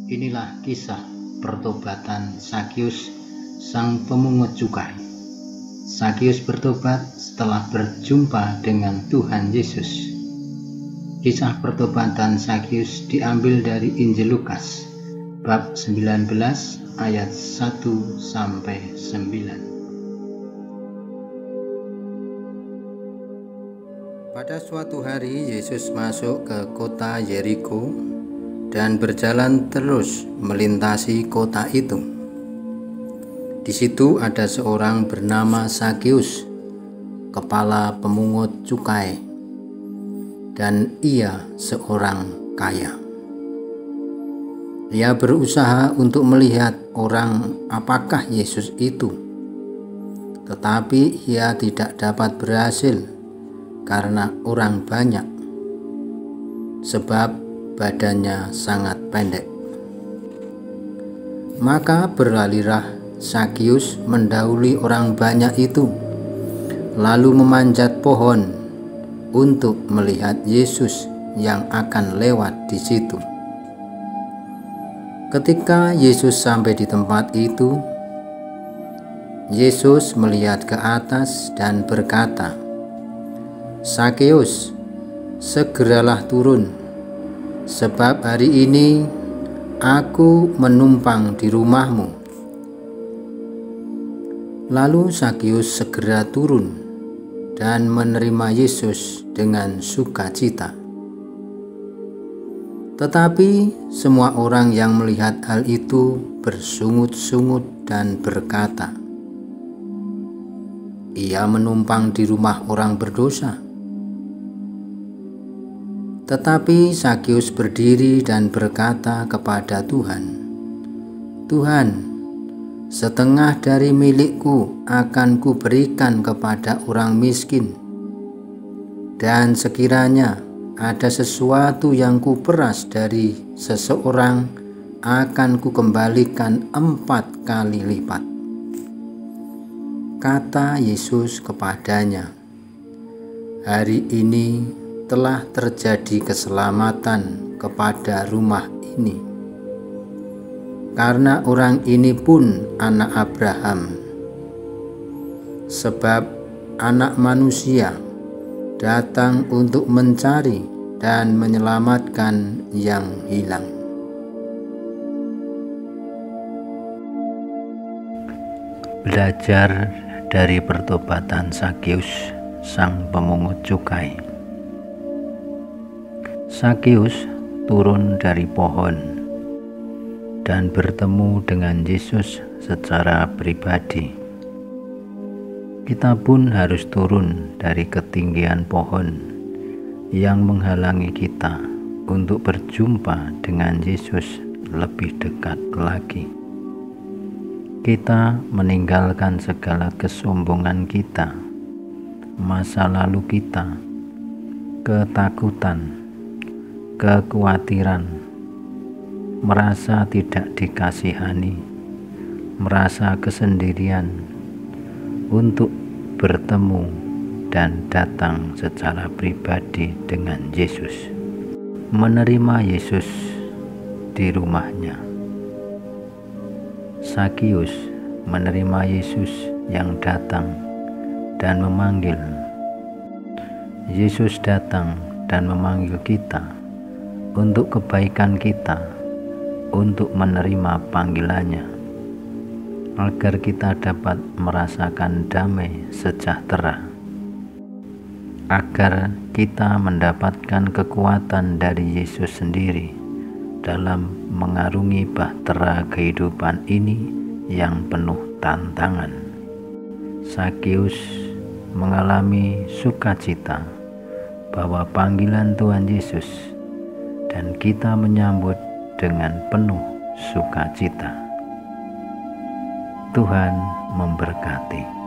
Inilah kisah pertobatan Zakius, sang pemungut cukai. Zakius bertobat setelah berjumpa dengan Tuhan Yesus. Kisah pertobatan Zakius diambil dari Injil Lukas, bab 19 ayat 1-9. Pada suatu hari Yesus masuk ke kota Yeriko dan berjalan terus melintasi kota itu. Di situ ada seorang bernama Zakius, kepala pemungut cukai, dan ia seorang kaya. Ia berusaha untuk melihat orang apakah Yesus itu, tetapi ia tidak dapat berhasil karena orang banyak, sebab badannya sangat pendek. Maka berlarilah Zakius mendahului orang banyak itu, lalu memanjat pohon untuk melihat Yesus yang akan lewat di situ. Ketika Yesus sampai di tempat itu, Yesus melihat ke atas dan berkata, "Zakius, segeralah turun, sebab hari ini aku menumpang di rumahmu." Lalu Zakius segera turun dan menerima Yesus dengan sukacita. Tetapi semua orang yang melihat hal itu bersungut-sungut dan berkata, "Ia menumpang di rumah orang berdosa." Tetapi Zakius berdiri dan berkata kepada Tuhan, "Tuhan, setengah dari milikku akan kuberikan kepada orang miskin, dan sekiranya ada sesuatu yang kuperas dari seseorang, akan kukembalikan 4 kali lipat." Kata Yesus kepadanya, "Hari ini telah terjadi keselamatan kepada rumah ini, karena orang ini pun anak Abraham. Sebab Anak Manusia datang untuk mencari dan menyelamatkan yang hilang." Belajar dari pertobatan Zakius, sang pemungut cukai. Zakius turun dari pohon dan bertemu dengan Yesus secara pribadi. Kita pun harus turun dari ketinggian pohon yang menghalangi kita untuk berjumpa dengan Yesus lebih dekat lagi. Kita meninggalkan segala kesombongan kita, masa lalu kita, ketakutan, kekhawatiran, merasa tidak dikasihani, merasa kesendirian, untuk bertemu dan datang secara pribadi dengan Yesus, menerima Yesus di rumahnya. Zakius menerima Yesus yang datang dan memanggil. Yesus datang dan memanggil kita untuk kebaikan kita, untuk menerima panggilannya, agar kita dapat merasakan damai sejahtera, agar kita mendapatkan kekuatan dari Yesus sendiri dalam mengarungi bahtera kehidupan ini yang penuh tantangan. Zakius mengalami sukacita bahwa panggilan Tuhan Yesus, dan kita menyambut dengan penuh sukacita. Tuhan memberkati.